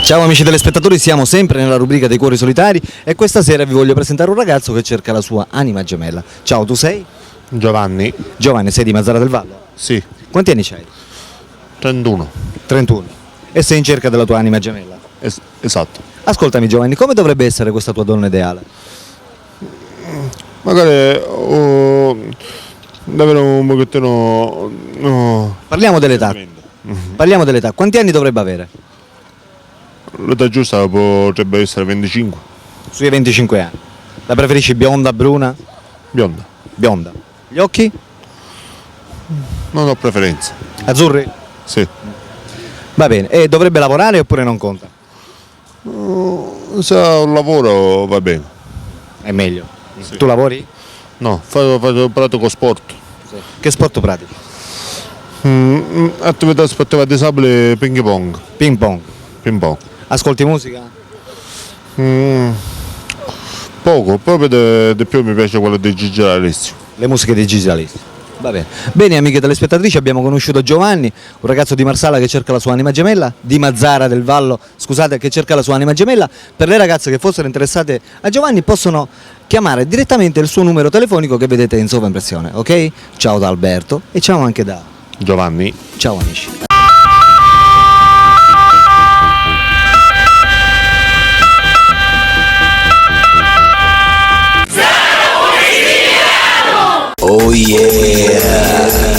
Ciao amici telespettatori, siamo sempre nella rubrica dei cuori solitari e questa sera vi voglio presentare un ragazzo che cerca la sua anima gemella. Ciao, tu sei? Giovanni? Giovanni, sei di Mazzara del Vallo? Sì, Quanti anni c'hai? 31. 31. E sei in cerca della tua anima gemella? Esatto. Ascoltami Giovanni, come dovrebbe essere questa tua donna ideale? Magari davvero un pochettino. No. Parliamo dell'età. Parliamo dell'età. Quanti anni dovrebbe avere? L'età giusta potrebbe essere 25. Sui 25 anni. La preferisci bionda, bruna? Bionda. Bionda. Gli occhi? Non ho preferenze. Azzurri? Sì. Va bene. E dovrebbe lavorare oppure non conta? Se ho un lavoro va bene. È meglio. Sì. Tu lavori? No, pratico sport. Che sport pratichi? Attività sportiva disabile ping pong. Ping pong. Ping pong. Ascolti musica? Poco, proprio di più mi piace quello di Gigi D'Alessio. Le musiche dei Gisalisti. Va bene. Bene amiche telespettatrici, abbiamo conosciuto Giovanni, un ragazzo di Marsala che cerca la sua anima gemella, di Mazzara del Vallo, scusate, che cerca la sua anima gemella. Per le ragazze che fossero interessate a Giovanni possono chiamare direttamente il suo numero telefonico che vedete in sovraimpressione, ok? Ciao da Alberto e ciao anche da Giovanni. ciao amici. Oh yeah!